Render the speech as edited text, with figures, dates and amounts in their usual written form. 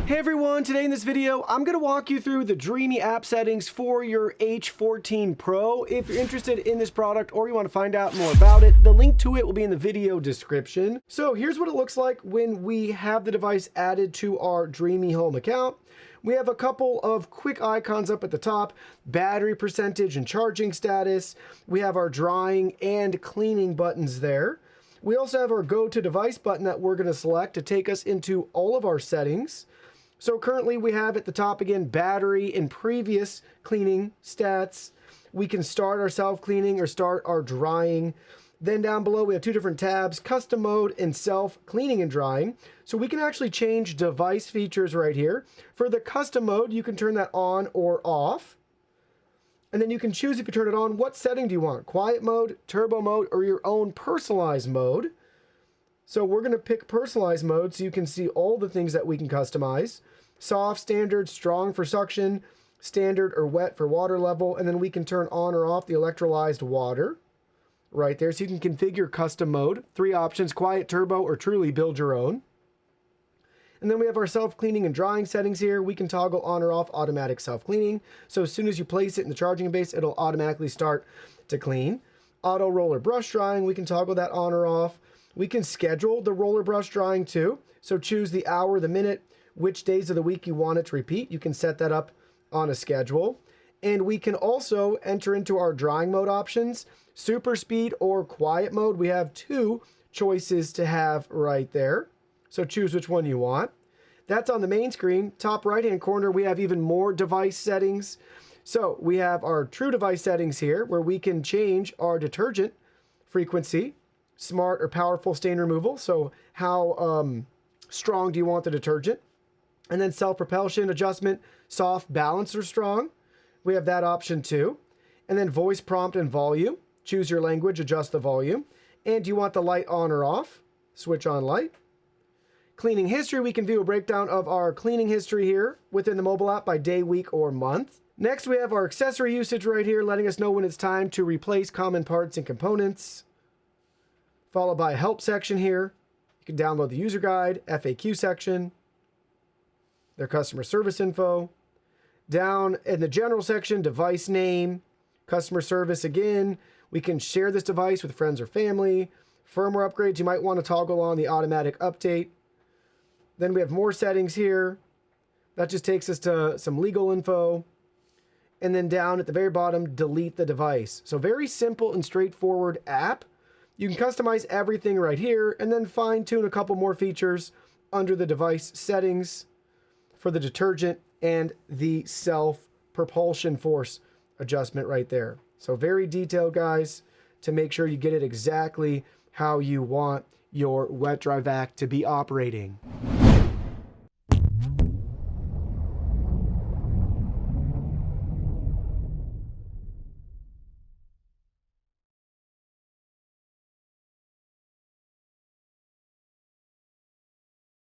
Hey everyone, today in this video, I'm going to walk you through the Dreame app settings for your H14 Pro. If you're interested in this product or you want to find out more about it, the link to it will be in the video description. So here's what it looks like when we have the device added to our Dreame home account. We have a couple of quick icons up at the top, battery percentage and charging status. We have our drying and cleaning buttons there. We also have our go to device button that we're going to select to take us into all of our settings. So currently we have at the top again, battery and previous cleaning stats. We can start our self-cleaning or start our drying. Then down below we have two different tabs, custom mode and self-cleaning and drying. So we can actually change device features right here. For the custom mode, you can turn that on or off. And then you can choose, if you turn it on, what setting do you want? Quiet mode, turbo mode, or your own personalized mode. So we're going to pick personalized mode so you can see all the things that we can customize. Soft, standard, strong for suction, standard or wet for water level, and then we can turn on or off the electrolyzed water right there. So you can configure custom mode. 3 options, quiet, turbo, or truly build your own. And then we have our self-cleaning and drying settings here. We can toggle on or off automatic self-cleaning. So as soon as you place it in the charging base, it'll automatically start to clean. Auto roller brush drying, we can toggle that on or off. We can schedule the roller brush drying too. So choose the hour, the minute, which days of the week you want it to repeat. You can set that up on a schedule. And we can also enter into our drying mode options, super speed or quiet mode. We have 2 choices to have right there. So choose which one you want. That's on the main screen. Top right-hand corner, we have even more device settings. So we have our true device settings here where we can change our detergent frequency, smart or powerful stain removal. So how strong do you want the detergent? And then self-propulsion adjustment, soft, balance, or strong. We have that option too. And then voice prompt and volume. Choose your language, adjust the volume. And do you want the light on or off? Switch on light. Cleaning history, we can view a breakdown of our cleaning history here within the mobile app by day, week, or month. Next, we have our accessory usage right here, letting us know when it's time to replace common parts and components. Followed by a help section here. You can download the user guide, FAQ section, their customer service info. Down in the general section, device name, customer service again. We can share this device with friends or family. Firmware upgrades, you might want to toggle on the automatic update. Then we have more settings here. That just takes us to some legal info. And then down at the very bottom, delete the device. So very simple and straightforward app. You can customize everything right here and then fine tune a couple more features under the device settings for the detergent and the self-propulsion force adjustment right there. So very detailed, guys, to make sure you get it exactly how you want your wet dry vac to be operating.